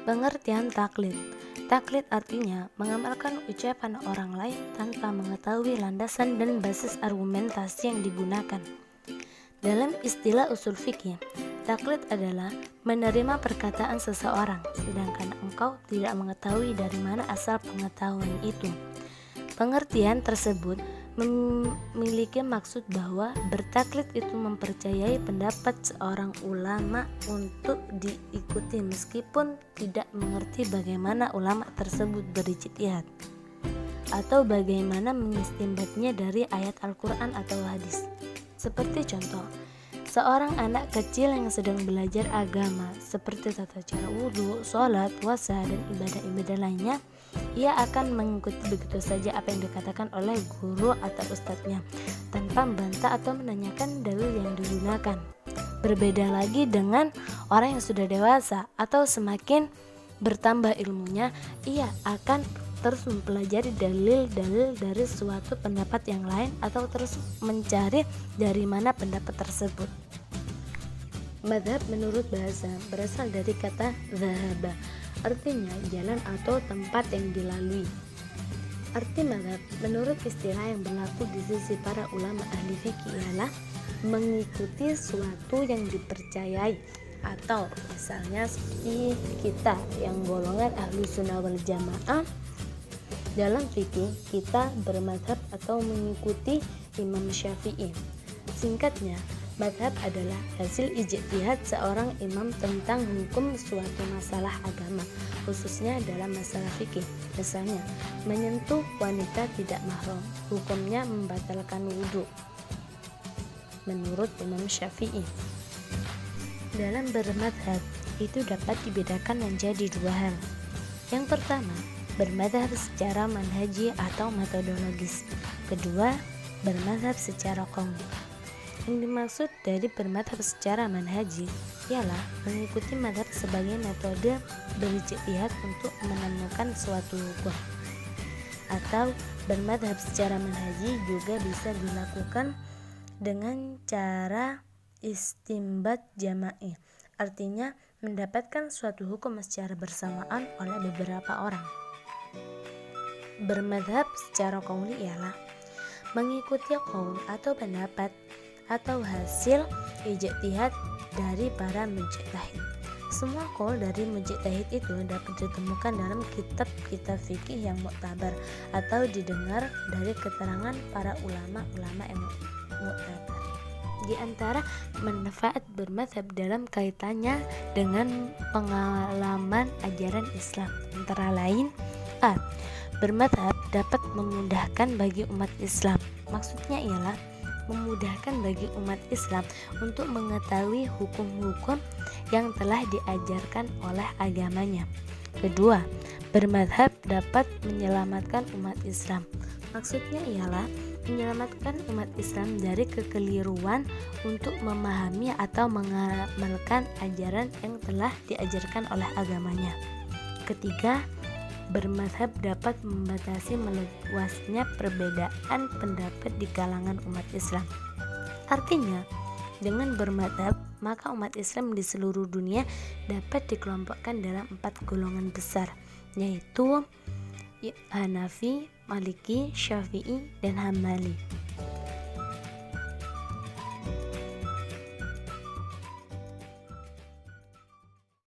Pengertian taklid. Taklid artinya mengamalkan ucapan orang lain tanpa mengetahui landasan dan basis argumentasi yang digunakan. Dalam istilah usul fikih, taklid adalah menerima perkataan seseorang, sedangkan engkau tidak mengetahui dari mana asal pengetahuan itu. Pengertian tersebut memiliki maksud bahwa bertaklid itu mempercayai pendapat seorang ulama untuk diikuti meskipun tidak mengerti bagaimana ulama tersebut berijtihad atau bagaimana mengistinbatnya dari ayat Al-Quran atau hadis. Seperti contoh, seorang anak kecil yang sedang belajar agama seperti tata cara wudhu, sholat, puasa, dan ibadah-ibadah lainnya, ia akan mengikuti begitu saja apa yang dikatakan oleh guru atau ustadznya tanpa membantah atau menanyakan dalil yang digunakan. Berbeda lagi dengan orang yang sudah dewasa atau semakin bertambah ilmunya, ia akan terus mempelajari dalil-dalil dari suatu pendapat yang lain atau terus mencari dari mana pendapat tersebut. Madhab menurut bahasa berasal dari kata zahaba, artinya jalan atau tempat yang dilalui. Arti madhab menurut istilah yang berlaku di sisi para ulama ahli fikih ialah mengikuti suatu yang dipercayai, atau misalnya seperti kita yang golongan ahli sunnah wal jamaah, dalam fikih kita bermadhab atau mengikuti Imam Syafi'i. Singkatnya, madhab adalah hasil ijtihad seorang imam tentang hukum suatu masalah agama, khususnya dalam masalah fikih. Misalnya, menyentuh wanita tidak mahram, hukumnya membatalkan wudhu menurut Imam Syafi'i. Dalam bermadhab itu dapat dibedakan menjadi dua hal. Yang pertama, bermadhab secara manhaji atau metodologis. Kedua, bermadhab secara qauli. Yang dimaksud dari bermadhab secara manhaji ialah mengikuti madhab sebagai metode berijtihad untuk menemukan suatu hukum. Atau bermadhab secara manhaji juga bisa dilakukan dengan cara istinbat jama'i, artinya mendapatkan suatu hukum secara bersamaan oleh beberapa orang. Bermadhab secara qauli ialah mengikuti qaul atau pendapat atau hasil ijtihad dari para mujtahid. Semua qaul dari mujtahid itu dapat ditemukan dalam kitab-kitab fikih yang muktabar atau didengar dari keterangan para ulama-ulama yang muktabar. Di antara manfaat bermadhab dalam kaitannya dengan pengalaman ajaran Islam antara lain: A. Bermadhab dapat memudahkan bagi umat Islam. Maksudnya ialah memudahkan bagi umat Islam untuk mengetahui hukum-hukum yang telah diajarkan oleh agamanya. Kedua, bermadhab dapat menyelamatkan umat Islam. Maksudnya ialah menyelamatkan umat Islam dari kekeliruan untuk memahami atau mengamalkan ajaran yang telah diajarkan oleh agamanya. Ketiga, bermadhab dapat membatasi meluasnya perbedaan pendapat di kalangan umat Islam. Artinya, dengan bermadhab, maka umat Islam di seluruh dunia dapat dikelompokkan dalam 4 golongan besar, yaitu Hanafi, Maliki, Syafi'i, dan Hambali.